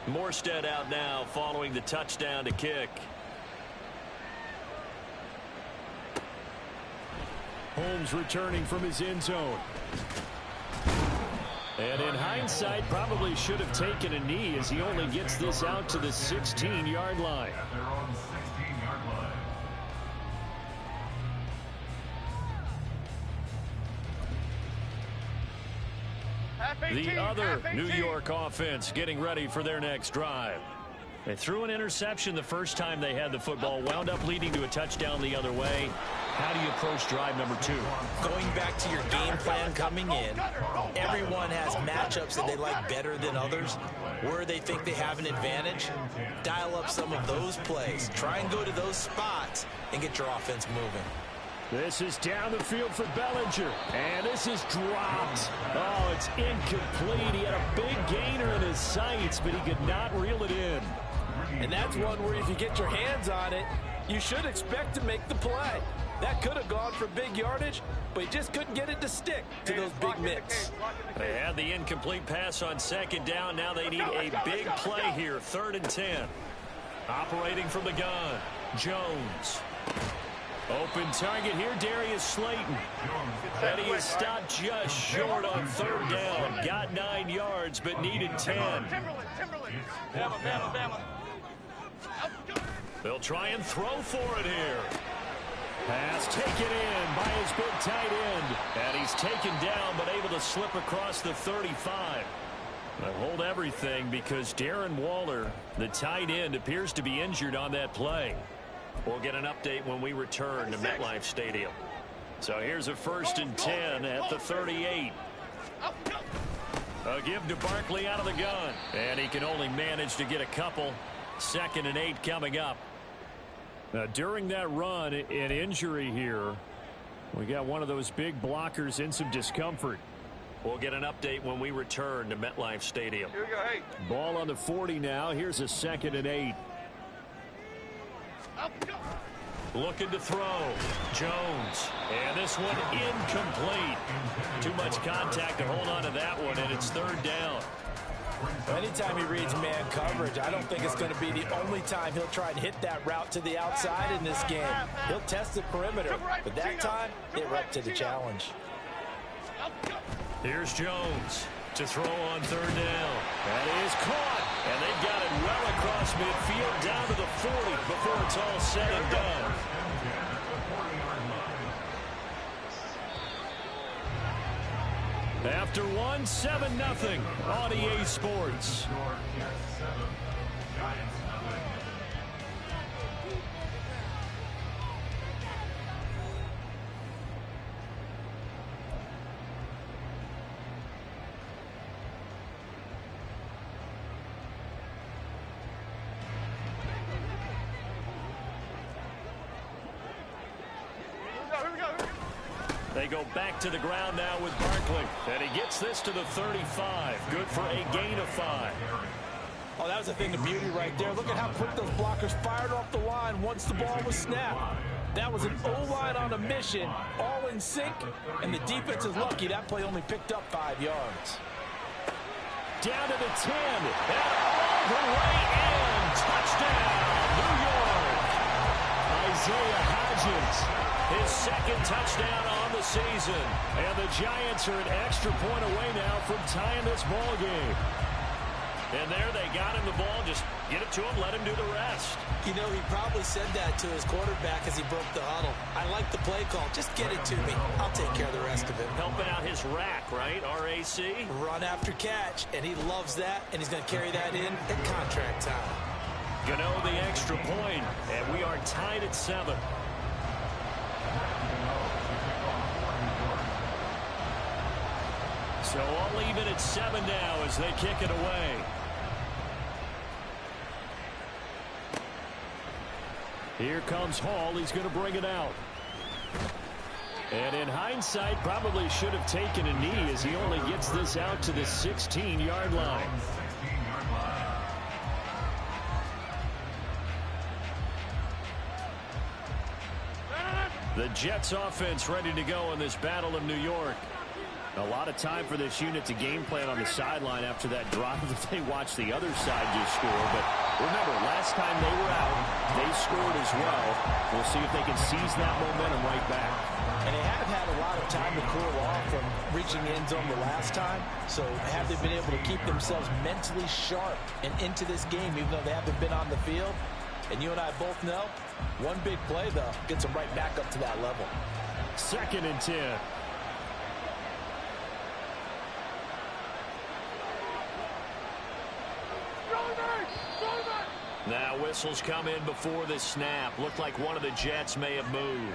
Morstead out now following the touchdown to kick. Holmes returning from his end zone. And in hindsight, probably should have taken a knee as he only gets this out to the 16-yard line. The other New York offense getting ready for their next drive. They threw an interception the first time they had the football, wound up leading to a touchdown the other way. How do you approach drive number 2? Going back to your game plan coming in, everyone has matchups that they like better than others. Where they think they have an advantage, dial up some of those plays. Try and go to those spots and get your offense moving. This is down the field for Bellinger, and this is dropped. Oh, it's incomplete. He had a big gainer in his sights, but he could not reel it in. And that's one where if you get your hands on it, you should expect to make the play. That could have gone for big yardage, but he just couldn't get it to stick to those big mitts. They had the incomplete pass on second down. Now they need a big play here, 3rd and 10. Operating from the gun, Jones. Open target here, Darius Slayton. And he is stopped just short on 3rd down. Got 9 yards, but needed 10. They'll try and throw for it here. Pass taken in by his big tight end. And he's taken down, but able to slip across the 35. But hold everything because Darren Waller, the tight end, appears to be injured on that play. We'll get an update when we return to MetLife Stadium. So here's a 1st and 10 at the 38. A give to Barkley out of the gun. And he can only manage to get a couple. 2nd and 8 coming up. Now, during that run, an injury here. We got one of those big blockers in some discomfort. We'll get an update when we return to MetLife Stadium. Here we go, hey. Ball on the 40 now. Here's a 2nd and 8. Looking to throw. Jones. And this one incomplete. Too much contact to hold on to that one, and it's 3rd down. Anytime he reads man coverage, I don't think it's going to be the only time he'll try and hit that route to the outside in this game. He'll test the perimeter, but that time, they were up to the challenge. Here's Jones to throw on 3rd down. That is caught, and they've got it well across midfield down to the 40 before it's all said and done. After one, 7-0 on EA Sports. They go back to the ground now with Barkley. And he gets this to the 35. Good for a gain of 5. Oh, that was a thing of beauty right there. Look at how quick those blockers fired off the line once the ball was snapped. That was an O-line on a mission, all in sync, and the defense is lucky that play only picked up 5 yards. Down to the 10. And all the way in. Touchdown, New York. Isaiah Hodgins, his 2nd touchdown on the season. And the Giants are an extra point away now from tying this ball game. And there they got him the ball. Just get it to him, let him do the rest. You know, he probably said that to his quarterback as he broke the huddle. I like the play call. Just get it to me. I'll take care of the rest of it. Helping out his rack, right? R-A-C? Run after catch, and he loves that, and he's going to carry that in at contract time. Gano the extra point, and we are tied at 7. So all even at 7 now as they kick it away. Here comes Hall. He's going to bring it out. And in hindsight, probably should have taken a knee as he only gets this out to the 16-yard line. The Jets offense ready to go in this Battle of New York. A lot of time for this unit to game plan on the sideline after that drive that they watched the other side just score. But remember, last time they were out, they scored as well. We'll see if they can seize that momentum right back. And they have had a lot of time to cool off from reaching the end zone the last time. So have they been able to keep themselves mentally sharp and into this game, even though they haven't been on the field? And you and I both know, one big play, though, gets them right back up to that level. 2nd and 10. Now whistles come in before the snap. Looked like one of the Jets may have moved.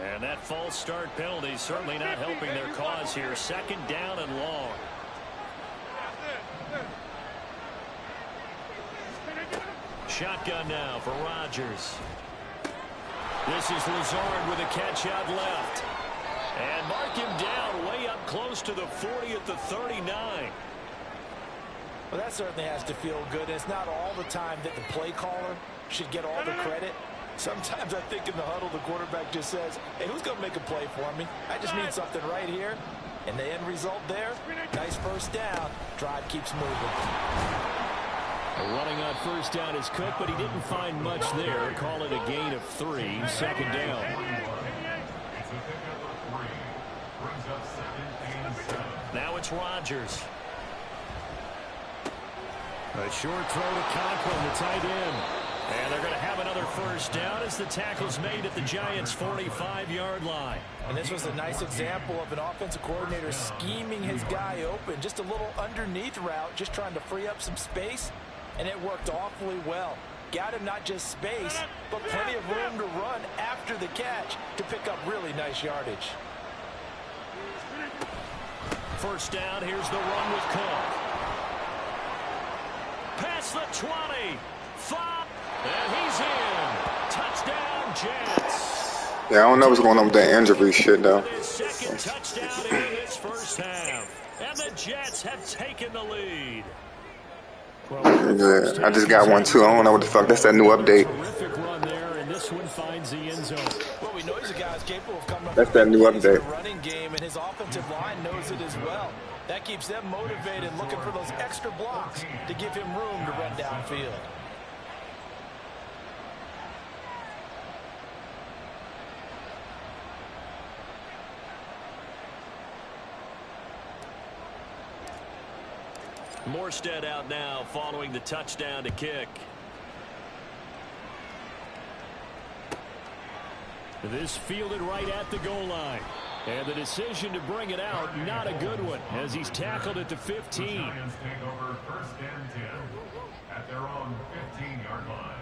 And that false start penalty certainly not helping their cause here. 2nd down and long. Shotgun now for Rodgers. This is Lazard with a catch out left. And mark him down way up close to the 40 at the 39. Well, that certainly has to feel good. It's not all the time that the play caller should get all the credit. Sometimes I think in the huddle, the quarterback just says, hey, who's going to make a play for me? I just need something right here. And the end result there, nice first down. Drive keeps moving. Running on first down is Cook, but he didn't find much there. Call it a gain of 3. 2nd down. Now it's Rodgers. A short throw to Conklin, the tight end. And they're going to have another first down as the tackle's made at the Giants' 45-yard line. And this was a nice example of an offensive coordinator scheming his guy open. Just a little underneath route, just trying to free up some space. And it worked awfully well. Got him not just space, but plenty of room to run after the catch to pick up really nice yardage. First down, here's the run with Cook. Past the 20. 5. And he's in. Touchdown, Jets. Yeah, I don't know what's going on with that injury shit, though. His 2nd touchdown in this first half. And the Jets have taken the lead. Yeah, I just got one too. I don't know what the fuck. That's that new update. Terrific run there, and this one finds the end zone. Well, we know he's a guy who's capable of coming up. That's that new update. Running game, and his offensive line knows it as well. That keeps them motivated, looking for those extra blocks to give him room to run downfield. Morstead out now following the touchdown to kick. This fielded right at the goal line. And the decision to bring it out, not a good one, as he's tackled at the 15. Take over 1st and 10 at their own 15-yard line.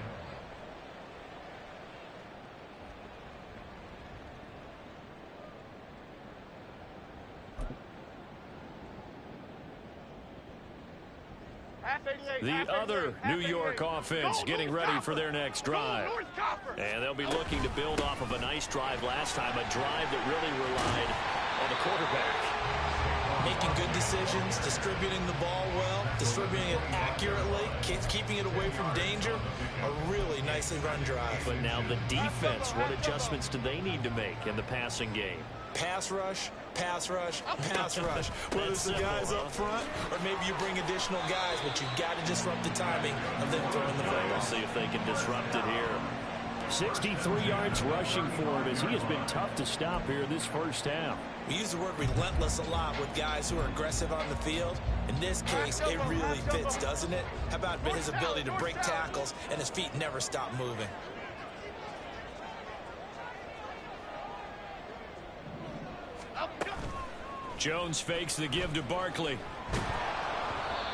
The other New York offense getting ready for their next drive. And they'll be looking to build off of a nice drive last time, a drive that really relied on the quarterback. Making good decisions, distributing the ball well, distributing it accurately, keeping it away from danger. A really nicely run drive. But now the defense, what adjustments do they need to make in the passing game? Pass rush, pass rush, pass rush. Whether it's the guys up front or maybe you bring additional guys, but you've got to disrupt the timing of them throwing the football. We'll see if they can disrupt it here. 63 yards rushing for him as he has been tough to stop here this first half. We use the word relentless a lot with guys who are aggressive on the field. In this case, it really fits, doesn't it? How about his ability to break tackles and his feet never stop moving? Jones fakes the give to Barkley.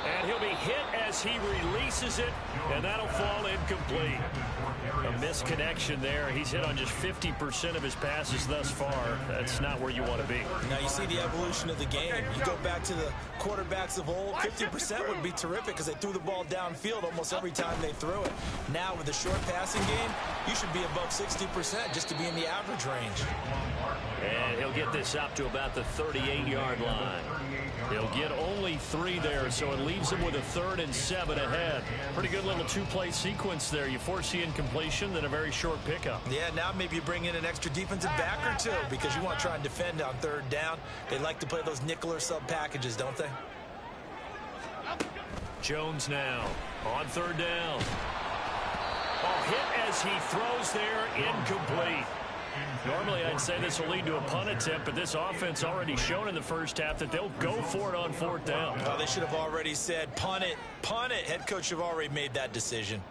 And he'll be hit as he releases it, and that'll fall incomplete. A misconnection there. He's hit on just 50% of his passes thus far. That's not where you want to be. Now you see the evolution of the game. You go back to the quarterbacks of old, 50% would be terrific because they threw the ball downfield almost every time they threw it. Now with the short passing game, you should be above 60% just to be in the average range. And he'll get this up to about the 38-yard line. He'll get only 3 there, so it leaves him with a 3rd and 7 ahead. Pretty good little 2-play sequence there. You force the incompletion, then a very short pickup. Yeah, now maybe you bring in an extra defensive back or 2 because you want to try and defend on 3rd down. They like to play those nickel or sub packages, don't they? Jones now on 3rd down. Oh, hit as he throws there, incomplete. Normally, I'd say this will lead to a punt attempt, but this offense already shown in the first half that they'll go for it on 4th down. Well, they should have already said, punt it, punt it. Head coach should have already made that decision.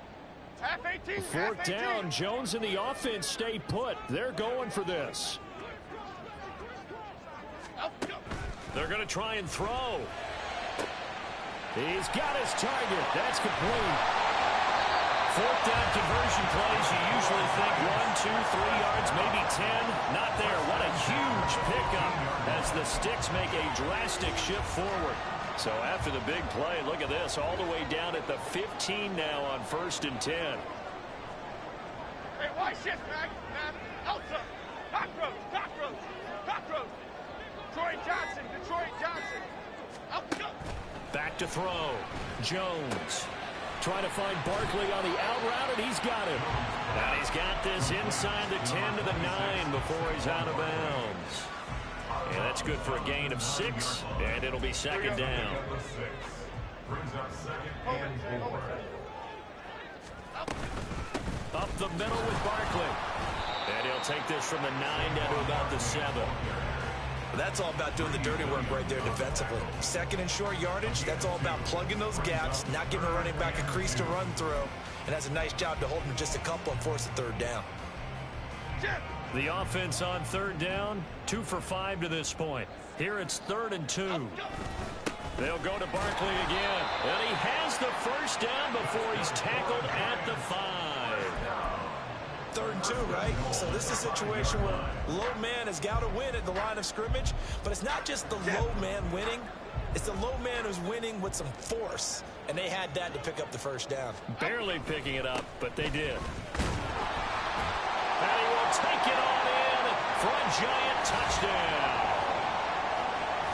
4th down, Jones and the offense stay put. They're going for this. They're going to try and throw. He's got his target. That's complete. 4th down conversion plays, you usually think 1, 2, 3 yards, maybe 10. Not there. What a huge pickup as the Sticks make a drastic shift forward. So after the big play, look at this, all the way down at the 15 now on 1st and 10. Hey, why shift, man? Elsa, cockroach, cockroach, cockroach. Troy Johnson, Detroit Johnson. Back to throw. Jones. Trying to find Barkley on the out route, and he's got him. And he's got this inside the 10 to the 9 before he's out of bounds. And that's good for a gain of 6, and it'll be 2nd down. Up the middle with Barkley. And he'll take this from the 9 down to about the 7. That's all about doing the dirty work right there defensively. 2nd and short yardage, that's all about plugging those gaps, not giving a running back a crease to run through, and that's a nice job to hold him just a couple and force the 3rd down. The offense on 3rd down, 2 for 5 to this point. Here it's 3rd and 2. They'll go to Barkley again, and he has the 1st down before he's tackled at the 5. 3rd and 2, right? So this is a situation where low man has got to win at the line of scrimmage, but it's not just the low man winning. It's the low man who's winning with some force, and they had that to pick up the 1st down. Barely picking it up, but they did. And he will take it on in for a giant touchdown.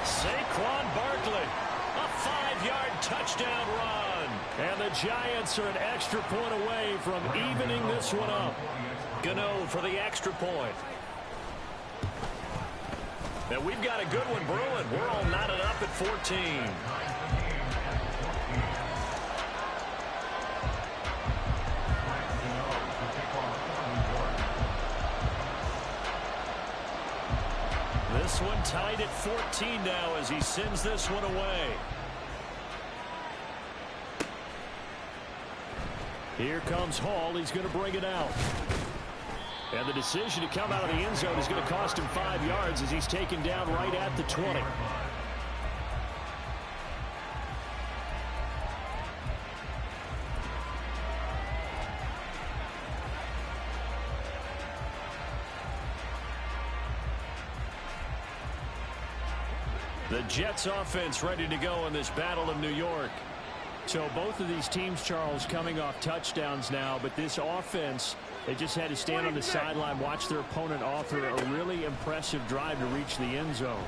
Saquon Barkley, a 5-yard touchdown run. And the Giants are an extra point away from evening this one up. Gano for the extra point. And we've got a good one brewing. We're all knotted up at 14. This one tied at 14 now as he sends this one away. Here comes Hall. He's going to bring it out. And the decision to come out of the end zone is going to cost him 5 yards as he's taken down right at the 20. The Jets offense ready to go in this Battle of New York. So both of these teams, Charles, coming off touchdowns now, but this offense, they just had to stand on the sideline, watch their opponent author a really impressive drive to reach the end zone.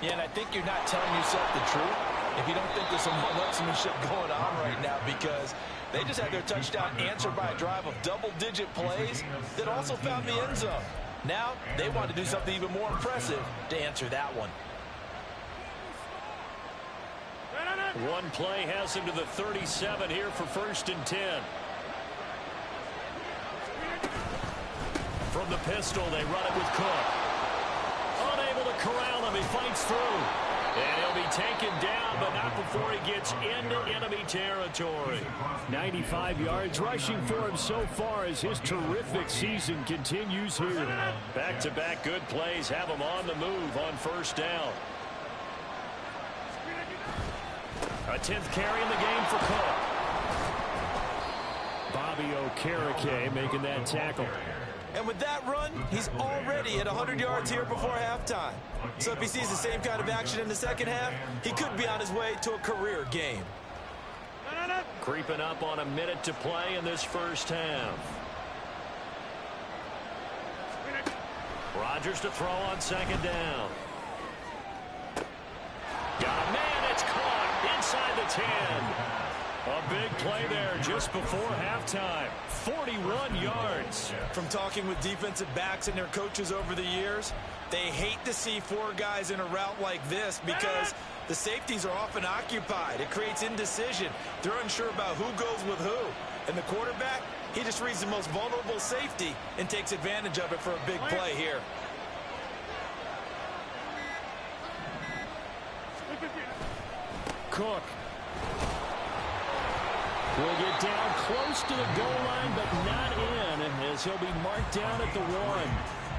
Yeah, and I think you're not telling yourself the truth if you don't think there's some one-upsmanship going on right now, because they just had their touchdown answered by a drive of double-digit plays that also found the end zone. Now they want to do something even more impressive to answer that one. One play has him to the 37 here for 1st and 10. From the pistol, they run it with Cook. Unable to corral him, he fights through. And he'll be taken down, but not before he gets into enemy territory. 95 yards rushing for him so far as his terrific season continues here. Back-to-back good plays have him on the move on 1st down. A 10th carry in the game for Cook. Bobby Okereke making that tackle. And with that run, he's already at 100 yards here before halftime. So if he sees the same kind of action in the second half, he could be on his way to a career game. Creeping up on a minute to play in this first half. Rodgers to throw on second down. Got a man, it's caught inside the 10. A big play there just before halftime. 41 yards. From talking with defensive backs and their coaches over the years, they hate to see four guys in a route like this because the safeties are often occupied. It creates indecision. They're unsure about who goes with who. And the quarterback, he just reads the most vulnerable safety and takes advantage of it for a big play here. Cook will get down close to the goal line, but not in, as he'll be marked down at the 1.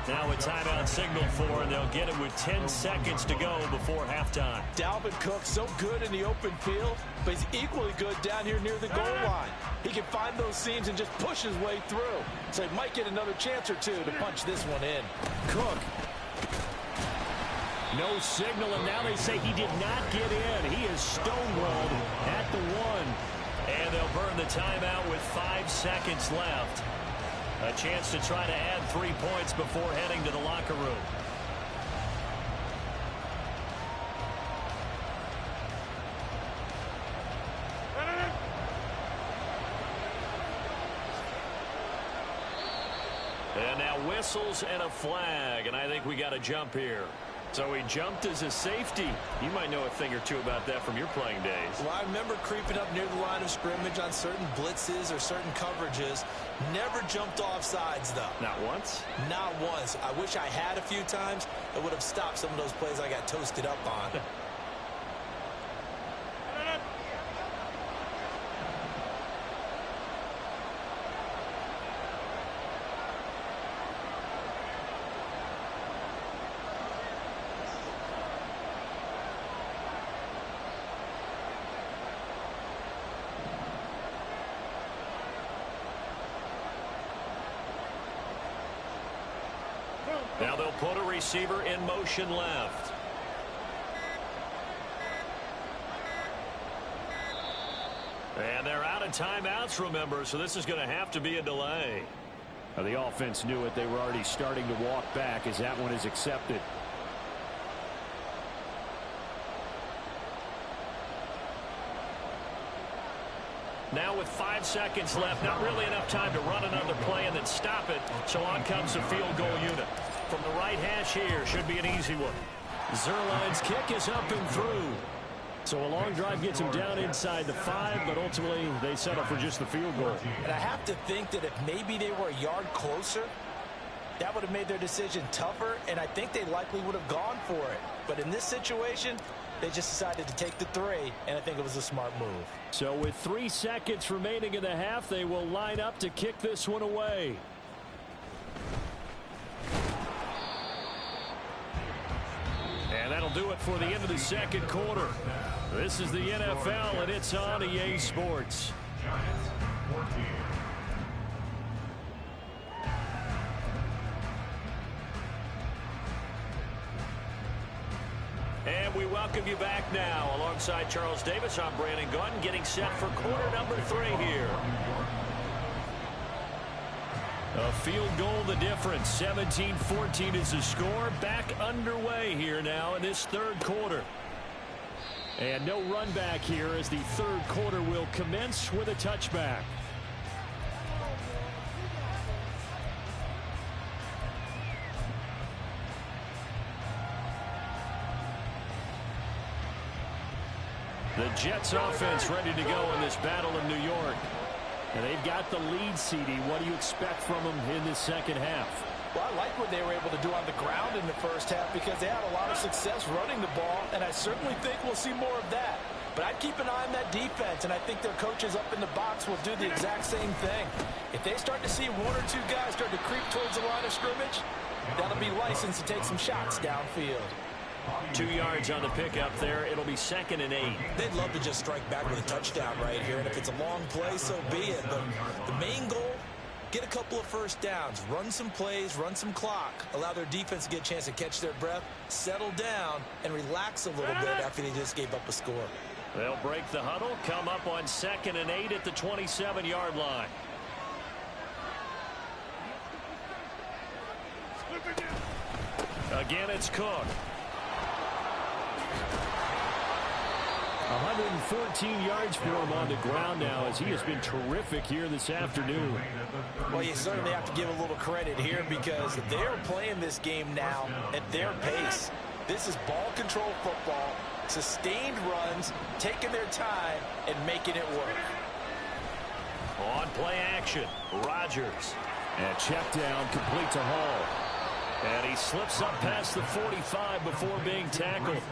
Now a timeout signal for, and they'll get it with 10 seconds to go before halftime. Dalvin Cook, so good in the open field, but he's equally good down here near the goal line. He can find those seams and just push his way through. So he might get another chance or two to punch this one in. Cook. No signal, and now they say he did not get in. He is stonewalled at the 1. And they'll burn the timeout with 5 seconds left. A chance to try to add 3 points before heading to the locker room. And now whistles and a flag, and I think we got a jump here. So he jumped as a safety. You might know a thing or two about that from your playing days. Well, I remember creeping up near the line of scrimmage on certain blitzes or certain coverages. Never jumped off sides, though. Not once? Not once. I wish I had a few times. It would have stopped some of those plays I got toasted up on. Now they'll put a receiver in motion left. And they're out of timeouts, remember, so this is going to have to be a delay. The offense knew it. They were already starting to walk back as that one is accepted. Now with 5 seconds left, not really enough time to run another play and then stop it. So on comes the field goal unit. From the right hash here, should be an easy one. Zuerlein's kick is up and through. So a long drive gets him down inside the 5, but ultimately they settle for just the field goal. And I have to think that if maybe they were a yard closer, that would have made their decision tougher, and I think they likely would have gone for it. But in this situation, they just decided to take the 3, and I think it was a smart move. So with 3 seconds remaining in the half, they will line up to kick this one away. And that'll do it for the end of the second quarter. This is the NFL, and it's on EA Sports. Giants 14. And we welcome you back now. Alongside Charles Davis, I'm Brandon Gunn, getting set for quarter number 3 here. A field goal the difference. 17-14 is the score. Back underway here now in this third quarter. And no run back here as the third quarter will commence with a touchback. The Jets offense ready to go in this battle in New York. And they've got the lead, CD. What do you expect from them in this second half? Well, I like what they were able to do on the ground in the first half because they had a lot of success running the ball, and I certainly think we'll see more of that. But I'd keep an eye on that defense, and I think their coaches up in the box will do the exact same thing. If they start to see 1 or 2 guys start to creep towards the line of scrimmage, that'll be licensed to take some shots downfield. 2 yards on the pickup there. It'll be 2nd and 8. They'd love to just strike back with a touchdown right here, and if it's a long play, so be it. But the main goal, get a couple of first downs, run some plays, run some clock, allow their defense to get a chance to catch their breath, settle down, and relax a little bit after they just gave up a score. They'll break the huddle, come up on 2nd and 8 at the 27-yard line. Again, it's Cook. 114 yards for him on the ground now, as he has been terrific here this afternoon. Well, you certainly have to give a little credit here because they're playing this game now at their pace. This is ball control football, sustained runs, taking their time, and making it work. On play action, Rodgers. And check down, complete to Hall. And he slips up past the 45 before being tackled.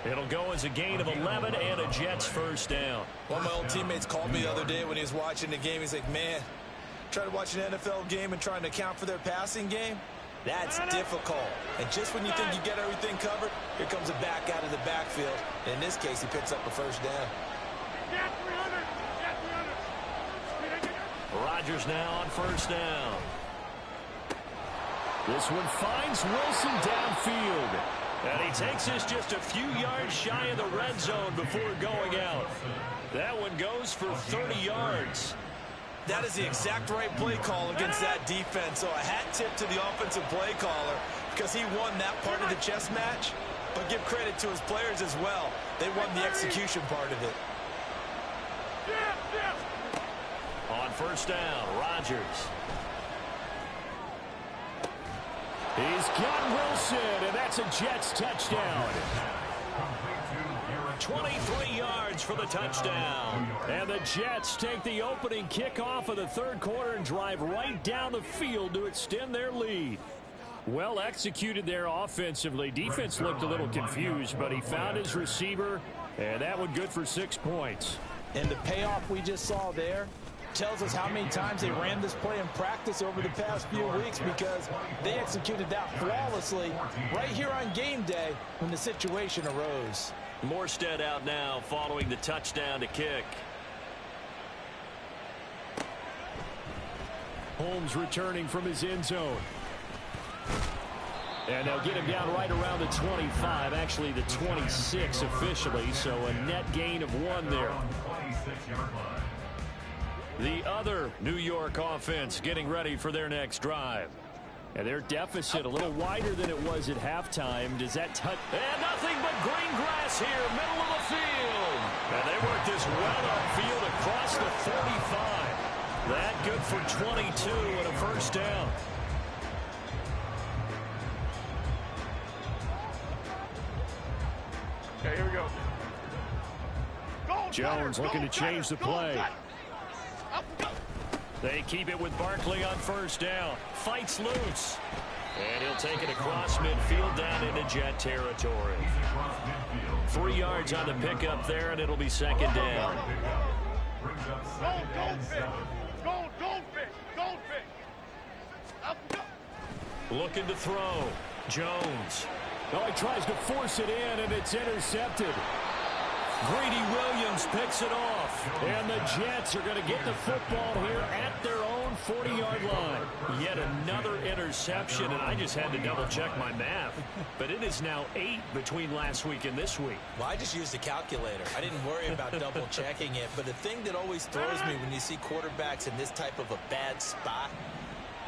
It'll go as a gain of 11 and a Jets first down. One of my old teammates called me the other day when he was watching the game. He's like, man, trying to watch an NFL game and trying to account for their passing game? That's difficult. And just when you think you get everything covered, here comes a back out of the backfield. And in this case, he picks up a first down. Rodgers now on first down. This one finds Wilson downfield. And he takes us just a few yards shy of the red zone before going out. That one goes for 30 yards. That is the exact right play call against that defense. So a hat tip to the offensive play caller because he won that part of the chess match. But give credit to his players as well. They won the execution part of it. On first down, Rodgers. He's got Wilson, and that's a Jets touchdown. 23 yards for the touchdown. And the Jets take the opening kickoff of the third quarter and drive right down the field to extend their lead. Well executed there offensively. Defense looked a little confused, but he found his receiver, and that one good for 6 points. And the payoff we just saw there tells us how many times they ran this play in practice over the past few weeks because they executed that flawlessly right here on game day when the situation arose. Morstead out now following the touchdown to kick. Holmes returning from his end zone. And they'll get him down right around the 25, actually the 26 officially, so a net gain of 1 there. The other New York offense getting ready for their next drive. And their deficit a little wider than it was at halftime. Does that touch? And nothing but green grass here, middle of the field. And they work this well upfield across the 35. That good for 22 and a first down. Okay, here we go. Jones looking to change the play. They keep it with Barkley on first down. Fights loose. And he'll take it across midfield down into Jet territory. 3 yards on the pickup there, and it'll be second down. Looking to throw. Jones. Oh, he tries to force it in, and it's intercepted. Greedy Williams picks it off. And the Jets are going to get the football here at their own 40-yard line. Yet another interception, and I just had to double-check my math. But it is now 8 between last week and this week. Well, I just used a calculator. I didn't worry about double-checking it. But the thing that always throws me when you see quarterbacks in this type of a bad spot,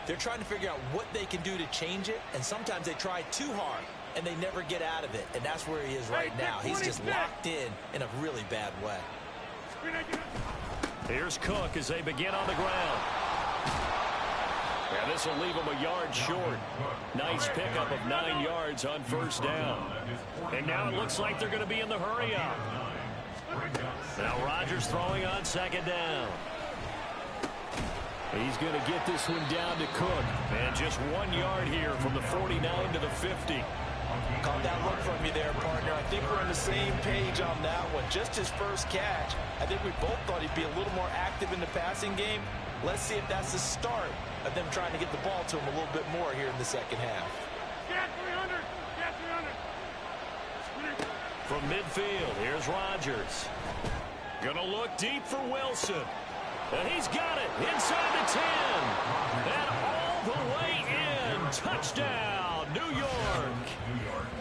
they're trying to figure out what they can do to change it, and sometimes they try too hard. And they never get out of it. And that's where he is right now. He's just locked in a really bad way. Here's Cook as they begin on the ground. And this will leave him a yard short. Nice pickup of 9 yards on first down. And now it looks like they're going to be in the hurry up. Now Rodgers throwing on second down. He's going to get this one down to Cook. And just 1 yard here from the 49 to the 50. Caught that look from you there, partner. I think we're on the same page on that one. Just his first catch. I think we both thought he'd be a little more active in the passing game. Let's see if that's the start of them trying to get the ball to him a little bit more here in the second half. Get 300! Get 300! From midfield, here's Rodgers. Gonna look deep for Wilson. And he's got it inside the 10. And all the way in. Touchdown, New York.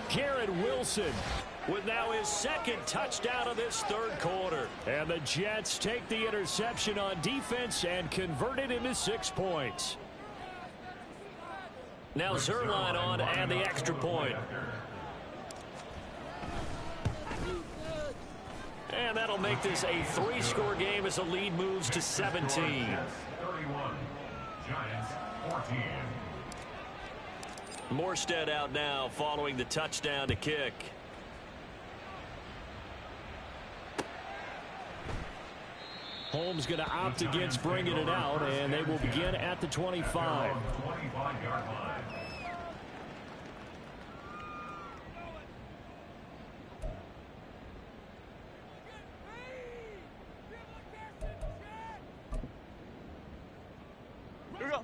Garrett Wilson with now his second touchdown of this third quarter. And the Jets take the interception on defense and convert it into 6 points. Now Zuerlein on to add the extra point. And that'll make this a 3-score game as the lead moves to 17. 31. Giants 14. Morstead out now following the touchdown to kick. Holmes going to opt against bringing it out, and they will begin at the 25. 25-yard line.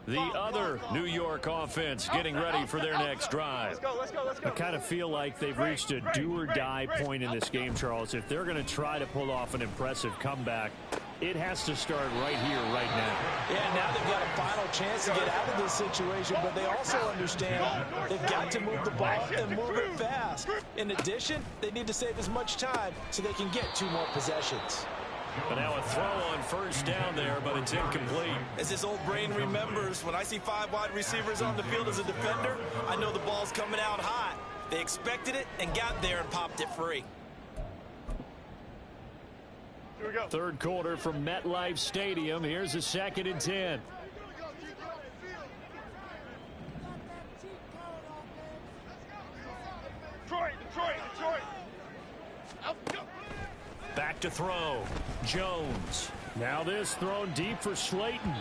The other New York offense getting ready for their next drive. I kind of feel like they've reached a do-or-die point in this game, Charles. If they're going to try to pull off an impressive comeback, it has to start right here, right now. Yeah, now they've got a final chance to get out of this situation, but they also understand they've got to move the ball and move it fast. In addition, they need to save as much time so they can get 2 more possessions. But now a throw on first down there, but it's incomplete. As this old brain remembers, when I see 5 wide receivers on the field as a defender, I know the ball's coming out hot. They expected it and got there and popped it free. Here we go. Third quarter from MetLife Stadium. Here's a 2nd and 10. Detroit. Back to throw. Jones. Now this thrown deep for Slayton.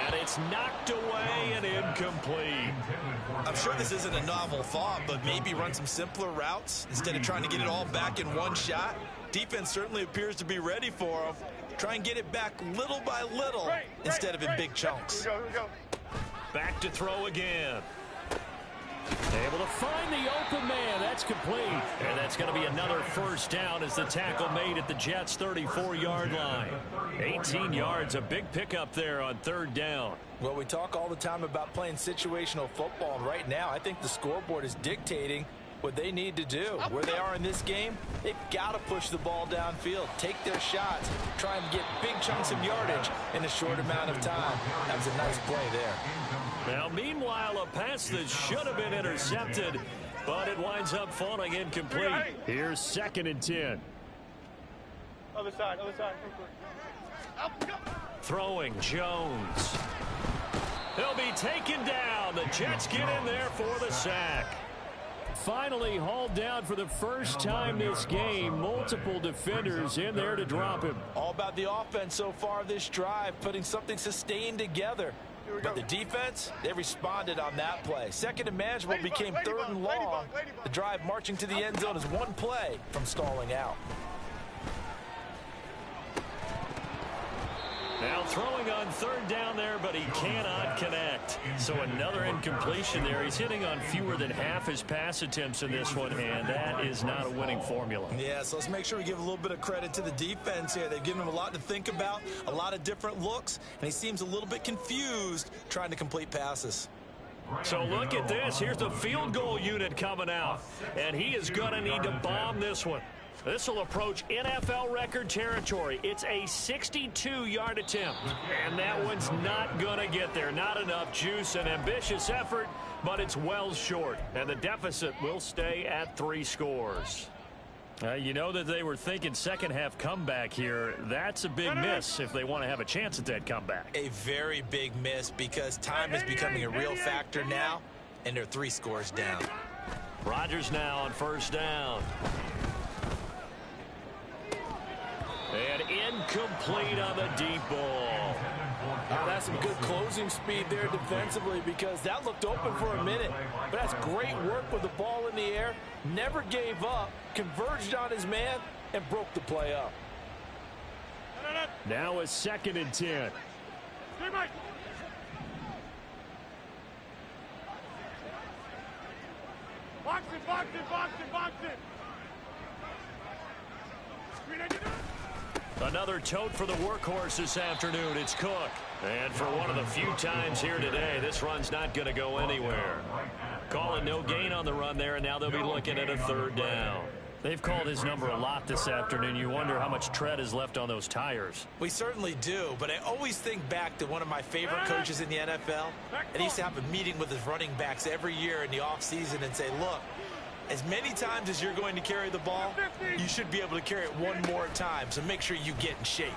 And it's knocked away and incomplete. I'm sure this isn't a novel thought, but maybe run some simpler routes instead of trying to get it all back in one shot. Defense certainly appears to be ready for them. Try and get it back little by little instead of in big chunks. Here we go. Back to throw again. Able to find the open man. That's complete. And that's going to be another first down as the tackle made at the Jets' 34-yard line. 18 yards, a big pickup there on 3rd down. Well, we talk all the time about playing situational football, and right now I think the scoreboard is dictating what they need to do. Where they are in this game, they've got to push the ball downfield, take their shots, try and get big chunks of yardage in a short amount of time. That was a nice play there. Now, meanwhile, a pass that should have been intercepted, but it winds up falling incomplete. Here's 2nd and 10. Other side. Throwing Jones. He'll be taken down. The Jets get in there for the sack. Finally hauled down for the first time this game. Multiple defenders in there to drop him. All about the offense so far this drive, putting something sustained together. But the defense, they responded on that play. 2nd and manageable became 3rd and long. The drive marching to the end zone is one play from stalling out. Now throwing on 3rd down there, but he cannot connect. So another incompletion there. He's hitting on fewer than half his pass attempts in this one, and that is not a winning formula. Yeah, so let's make sure we give a little bit of credit to the defense here. They've given him a lot to think about, a lot of different looks, and he seems a little bit confused trying to complete passes. So look at this. Here's the field goal unit coming out, and he is going to need to bomb this one. This will approach NFL record territory. It's a 62-yard attempt, and that one's not going to get there. Not enough juice, an ambitious effort, but it's well short, and the deficit will stay at 3 scores. You know that they were thinking second-half comeback here. That's a big miss if they want to have a chance at that comeback. A very big miss because time is becoming a real factor now, and they're 3 scores down. Rodgers now on 1st down. And incomplete on the deep ball. Oh, that's some good closing speed there defensively because that looked open for a minute. But that's great work with the ball in the air. Never gave up, converged on his man, and broke the play up. Now a 2nd and 10. Box it. Another tote for the workhorse this afternoon. It's Cook. And for one of the few times here today, this run's not going to go anywhere. Calling no gain on the run there, and now they'll be looking at a third down. They've called his number a lot this afternoon. You wonder how much tread is left on those tires. We certainly do, but I always think back to one of my favorite coaches in the NFL. And he used to have a meeting with his running backs every year in the offseason and say, look, as many times as you're going to carry the ball, you should be able to carry it one more time, so make sure you get in shape.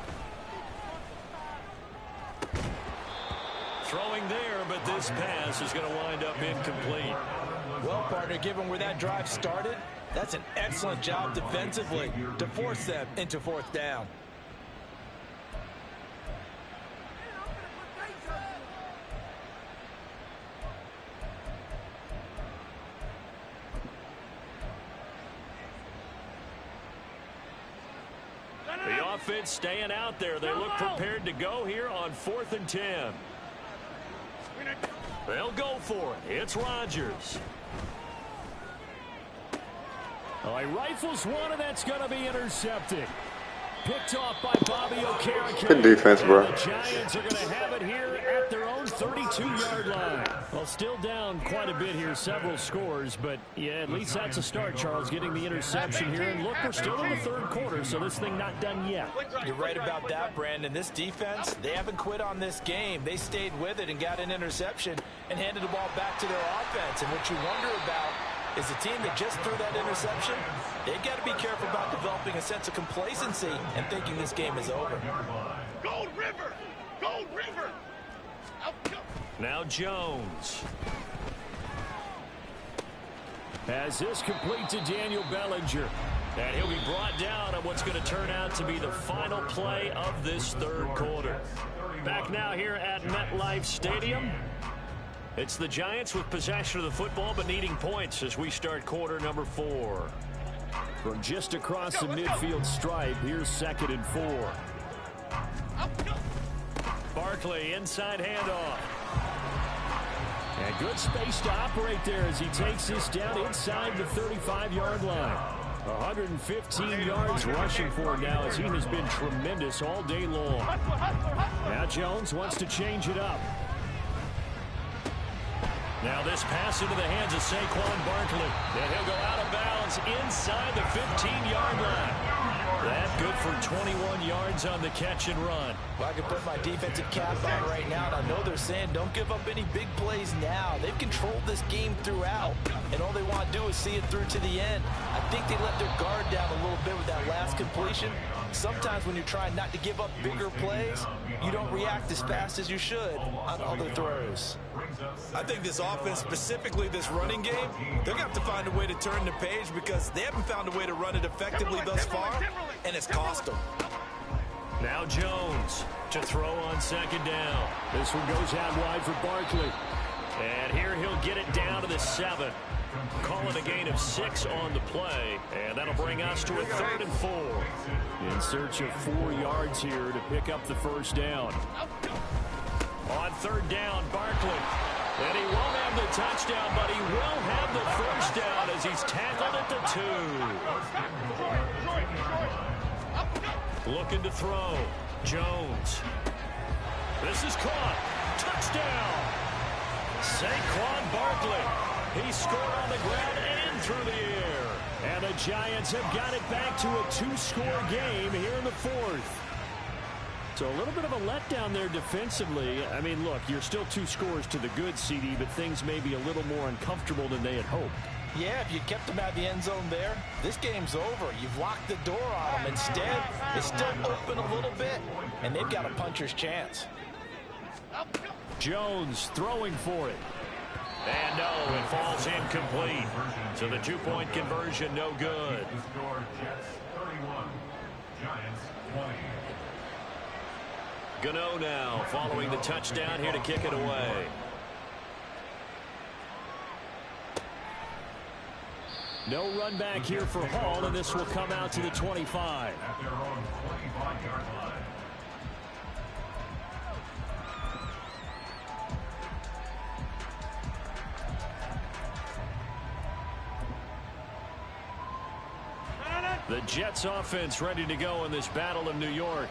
Throwing there, but this pass is going to wind up incomplete. Well, partner, given where that drive started, that's an excellent job defensively to force them into fourth down. The offense staying out there. They look prepared to go here on 4th and 10. They'll go for it. It's Rodgers. Oh, he rifles one, and that's going to be intercepted. Picked off by Bobby Okereke. Good defense, bro. The Giants are going to have it here at their own 32-yard line. Well, still down quite a bit here, several scores, but yeah, at least that's a start, Charles, getting the interception here. And look, we're still in the third quarter, so this thing not done yet. You're right about that, Brandon. This defense, they haven't quit on this game. They stayed with it and got an interception and handed the ball back to their offense. And what you wonder about is the team that just threw that interception, they've got to be careful about developing a sense of complacency and thinking this game is over. Gold River! Gold River! Now Jones. As this complete to Daniel Bellinger. And he'll be brought down on what's going to turn out to be the final play of this third quarter. Back now here at MetLife Stadium. It's the Giants with possession of the football but needing points as we start quarter number 4. From just across the midfield stripe, here's 2nd and 4. Barkley inside handoff. And good space to operate there as he takes this down inside the 35-yard line. 115 yards rushing for him now as he has been tremendous all day long. Now Jones wants to change it up. Now this pass into the hands of Saquon Barkley. And he'll go out of bounds inside the 15-yard line. That good for 21 yards on the catch and run. Well, I can put my defensive cap on right now, and I know they're saying don't give up any big plays now. They've controlled this game throughout, and all they want to do is see it through to the end. I think they let their guard down a little bit with that last completion. Sometimes when you're trying not to give up bigger plays, you don't react as fast as you should on other throws. I think this offense, specifically this running game, they're going to have to find a way to turn the page because they haven't found a way to run it effectively thus far, and it's cost them. Now Jones to throw on 2nd down. This one goes out wide for Barkley. And here he'll get it down to the 7. Calling a gain of 6 on the play. And that'll bring us to a 3rd and 4. In search of 4 yards here to pick up the first down. On 3rd down, Barkley. And he won't have the touchdown, but he will have the first down as he's tackled at the 2. Looking to throw. Jones. This is caught. Touchdown. Saquon Barkley. He scored on the ground and through the air. And the Giants have got it back to a 2-score game here in the 4th. So a little bit of a letdown there defensively. I mean, look, you're still 2 scores to the good, CD, but things may be a little more uncomfortable than they had hoped. Yeah, if you kept them at the end zone there, this game's over. You've locked the door on them. Instead, it's still open a little bit, and they've got a puncher's chance. Jones throwing for it. And no, it falls incomplete. So the 2-point conversion no good. Jets 31, Giants 20. Gano now following the touchdown here to kick it away. No run back here for Hall, and this will come out to the 25. At their own 25-yard line. The Jets offense ready to go in this battle of New York.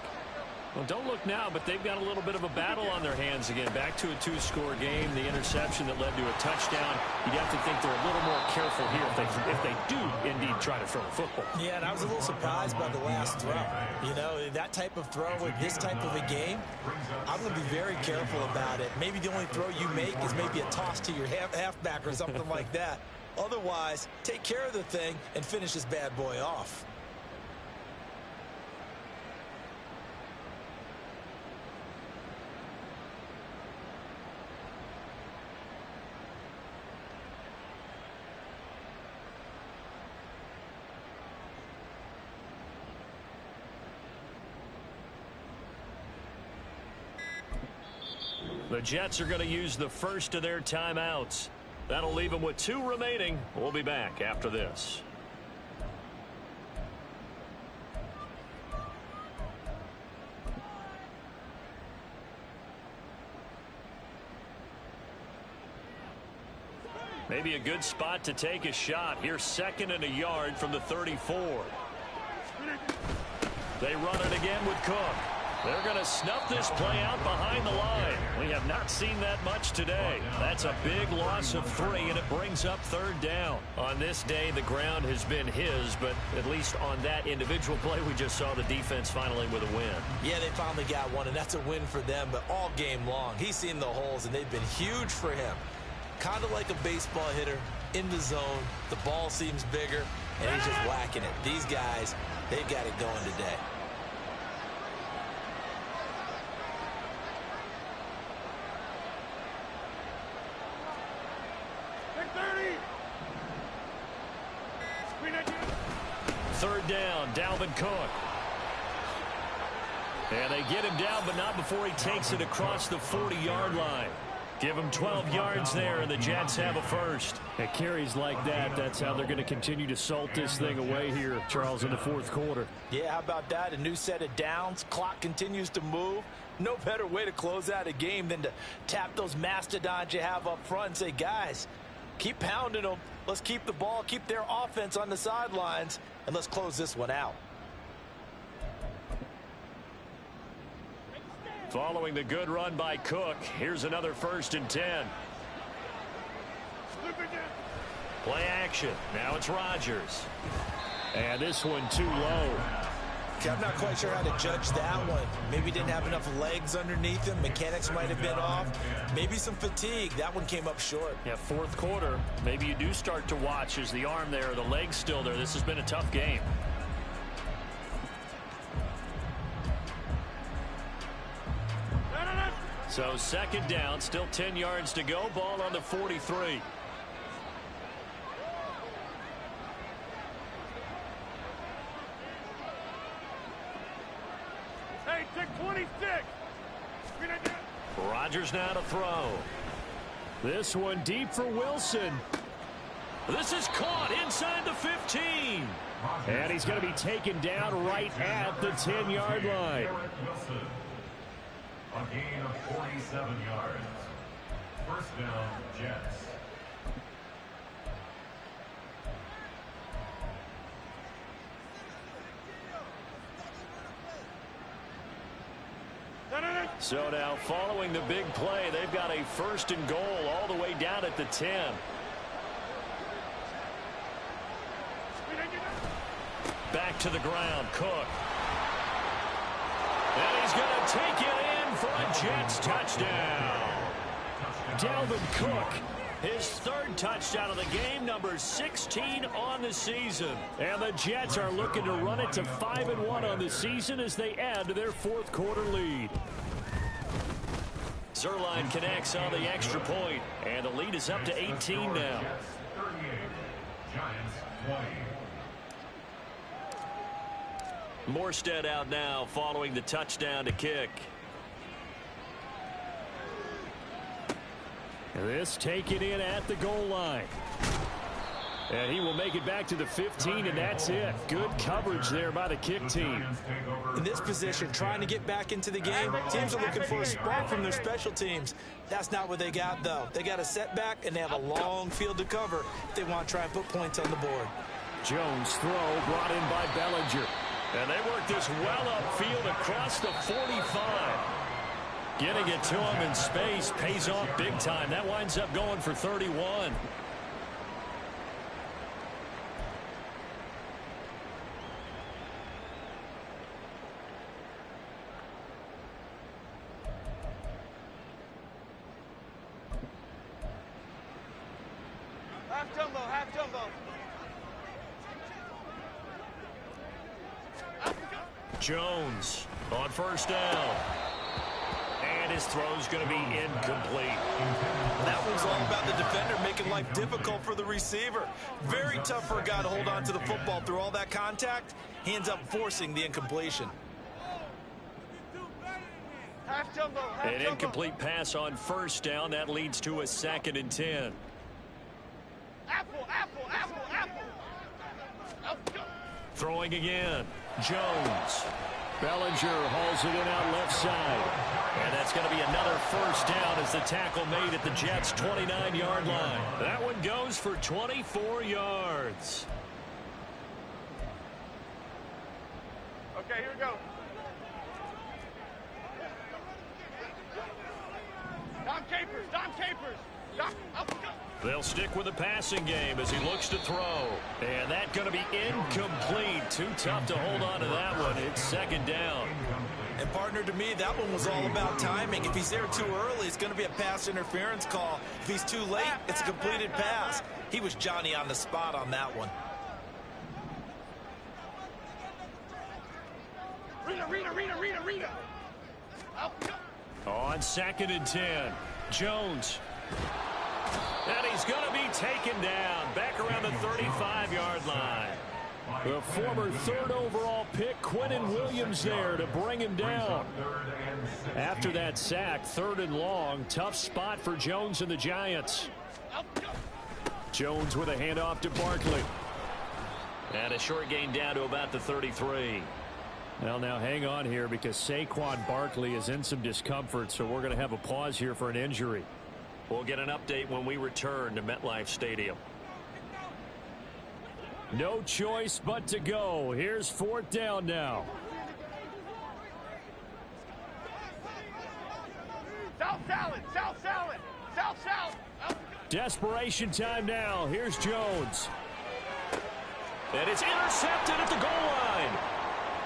Well, don't look now, but they've got a little bit of a battle on their hands again. Back to a two-score game. The interception that led to a touchdown. You'd have to think they're a little more careful here if they do indeed try to throw the football. Yeah, and I was a little surprised by the last throw. You know, that type of throw with this type of a game, I'm going to be very careful about it. Maybe the only throw you make is maybe a toss to your halfback or something like that. Otherwise, take care of the thing and finish this bad boy off. The Jets are going to use the first of their timeouts. That'll leave them with 2 remaining. We'll be back after this. Maybe a good spot to take a shot. Here's 2nd and a yard from the 34. They run it again with Cook. They're going to snuff this play out behind the line. We have not seen that much today. That's a big loss of 3, and it brings up 3rd down. On this day, the ground has been his, but at least on that individual play, we just saw the defense finally with a win. Yeah, they finally got one, and that's a win for them, but all game long, he's seen the holes, and they've been huge for him. Kind of like a baseball hitter in the zone. The ball seems bigger, and he's just whacking it. These guys, they've got it going today. Third down, Dalvin Cook. And they get him down, but not before he takes it across the 40-yard line. Give him 12 yards there, and the Jets have a first. At carries like that, that's how they're going to continue to salt this thing away here, Charles, in the 4th quarter. Yeah, how about that? A new set of downs. Clock continues to move. No better way to close out a game than to tap those mastodons you have up front and say, guys, keep pounding them. Let's keep the ball, keep their offense on the sidelines, and let's close this one out. Following the good run by Cook, here's another 1st and 10. Play action. Now it's Rodgers. And this one too low. I'm not quite sure how to judge that one. Maybe didn't have enough legs underneath him. Mechanics might have been off. Maybe some fatigue. That one came up short. Yeah, 4th quarter. Maybe you do start to watch. Is the arm there, the leg's still there? This has been a tough game. So 2nd down, still 10 yards to go. Ball on the 43. Hey, take 26. Rodgers now to throw. This one deep for Wilson. This is caught inside the 15. And he's going to be taken down right at the 10-yard line. A gain of 47 yards. First down, Jets. So now following the big play, they've got a 1st and goal all the way down at the 10. Back to the ground, Cook. And he's going to take it in for a Jets touchdown. Dalvin Cook, his 3rd touchdown of the game, number 16 on the season. And the Jets are looking to run it to 5-1 on the season as they add to their 4th quarter lead. Zuerlein connects on the extra point, and the lead is up to 18 now. 38, Giants 20. Morstead out now following the touchdown to kick. This taken in at the goal line. And he will make it back to the 15, and that's it. Good coverage there by the kick team. In this position, trying to get back into the game, teams are looking for a spark from their special teams. That's not what they got, though. They got a setback, and they have a long field to cover if they want to try and put points on the board. Jones throw brought in by Bellinger. And they work this well upfield across the 45. Getting it to him in space pays off big time. That winds up going for 31. Half jumbo, half jumbo. Jones on first down. And his throw's going to be incomplete. That was all about the defender making life difficult for the receiver. Very tough for a guy to hold on to the football through all that contact. He ends up forcing the incompletion. Half jumbo, half An jumbo. incomplete pass on first down. That leads to a 2nd and 10. Apple, apple, apple, apple. Throwing again. Jones. Bellinger hauls it in out left side. And that's going to be another first down as the tackle made at the Jets' 29-yard line. That one goes for 24 yards. Okay, here we go. Dom Capers, Dom Capers. They'll stick with the passing game as he looks to throw. And that's going to be incomplete. Too tough to hold on to that one. It's 2nd down. And partner, to me, that one was all about timing. If he's there too early, it's going to be a pass interference call. If he's too late, it's a completed pass. He was Johnny on the spot on that one. Rita. On 2nd and 10. Jones. And he's going to be taken down back around the 35-yard line. The former 3rd overall pick, Quentin Williams, there to bring him down. After that sack, 3rd and long, tough spot for Jones and the Giants. Jones with a handoff to Barkley. And a short gain down to about the 33. Well, now hang on here because Saquon Barkley is in some discomfort, so we're going to have a pause here for an injury. We'll get an update when we return to MetLife Stadium. No choice but to go. Here's 4th down now. South salad. Desperation time now. Here's Jones. And it's intercepted at the goal line.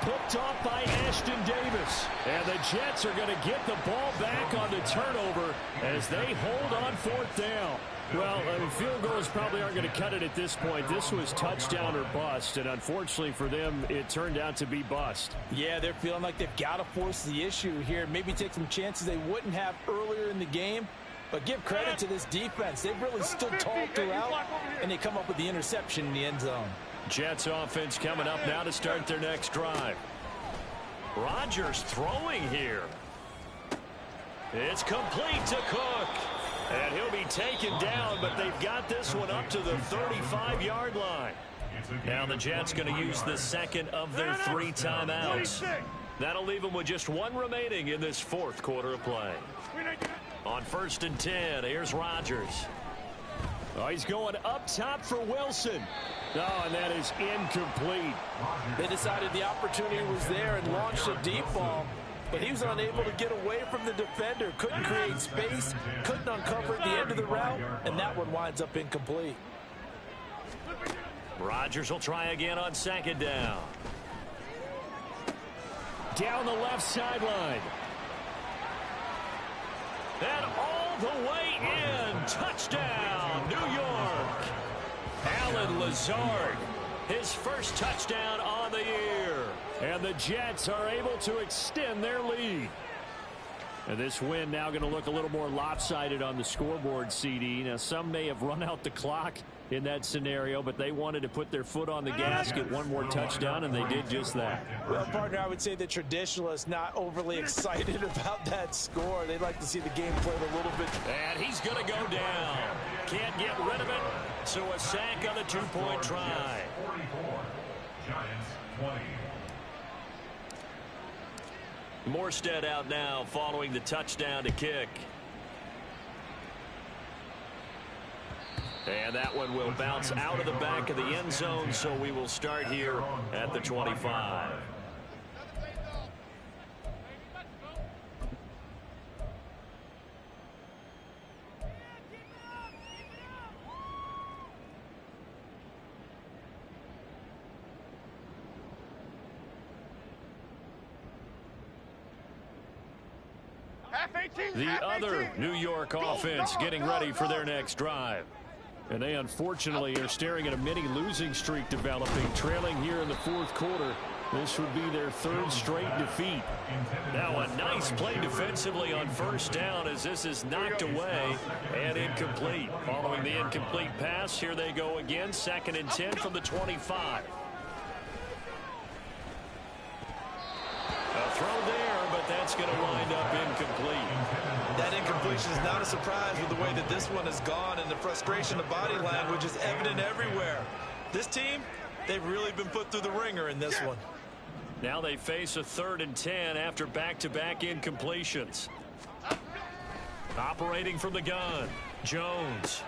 Picked off by Ashton Davis. And the Jets are going to get the ball back on the turnover as they hold on 4th down. Well, field goals probably aren't going to cut it at this point. This was touchdown or bust, and unfortunately for them, it turned out to be bust. Yeah, they're feeling like they've got to force the issue here. Maybe take some chances they wouldn't have earlier in the game. But give credit to this defense. They've really stood tall throughout, and they come up with the interception in the end zone. Jets offense coming up now to start their next drive. Rodgers throwing here. It's complete to Cook. And he'll be taken down, but they've got this one up to the 35-yard line. Now the Jets going to use the 2nd of their 3 timeouts. That'll leave them with just 1 remaining in this 4th quarter of play. On 1st and 10, here's Rodgers. Oh, he's going up top for Wilson. Oh, and that is incomplete. They decided the opportunity was there and launched a deep ball. But he was unable to get away from the defender. Couldn't create space. Couldn't uncover at the end of the route. And that one winds up incomplete. Rodgers will try again on 2nd down. Down the left sideline. And all the way in. Touchdown, New York. Allen Lazard. His first touchdown on the year. And the Jets are able to extend their lead. And this win now going to look a little more lopsided on the scoreboard, CD. Now, some may have run out the clock in that scenario, but they wanted to put their foot on the gas, get 1 more touchdown, and they did just that. Well, partner, I would say the traditionalists not overly excited about that score. They'd like to see the game played a little bit. And he's going to go down. Can't get rid of it. So a sack on the 2-point try. 44. Giants 20. Morstead out now following the touchdown to kick. And that one will bounce out of the back of the end zone, so we will start here at the 25. The other New York offense getting ready for their next drive. And they unfortunately are staring at a mini losing streak developing, trailing here in the fourth quarter. This would be their third straight defeat. Now a nice play defensively on first down as this is knocked away and incomplete. Following the incomplete pass, here they go again, 2nd and 10 from the 25. A throw there, but that's going to wind up incomplete. That incompletion is not a surprise with the way that this one has gone, and the frustration of body language is evident everywhere. This team, they've really been put through the ringer in this one. Now they face a 3rd and 10 after back-to-back incompletions. Operating from the gun, Jones.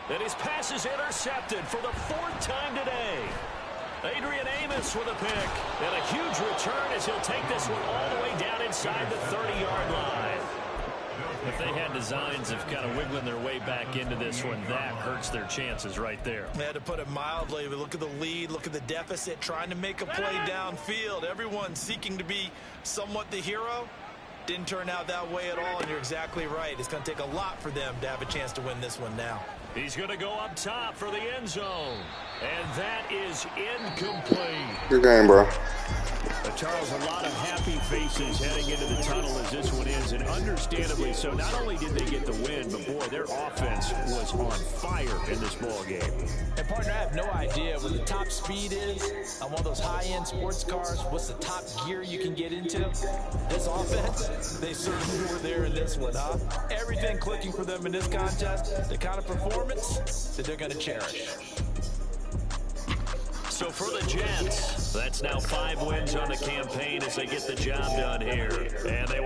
And his pass is intercepted for the 4th time today. Adrian Amos with a pick. And a huge return as he'll take this one all the way down inside the 30-yard line. If they had designs of kind of wiggling their way back into this one, that hurts their chances right there. They had to put it mildly. Look at the lead, look at the deficit, trying to make a play downfield. Everyone seeking to be somewhat the hero. Didn't turn out that way at all, and you're exactly right. It's going to take a lot for them to have a chance to win this one now. He's going to go up top for the end zone. And that is incomplete. Good game, bro. Charles, a lot of happy faces heading into the tunnel as this one is, and understandably so. Not only did they get the win, but boy, their offense was on fire in this ball game. And partner, I have no idea what the top speed is on one of those high-end sports cars. What's the top gear you can get into? This offense, they certainly were there in this one, huh? Everything clicking for them in this contest, the kind of performance that they're going to cherish. So for the Jets, that's now 5 wins on the campaign as they get the job done here. And they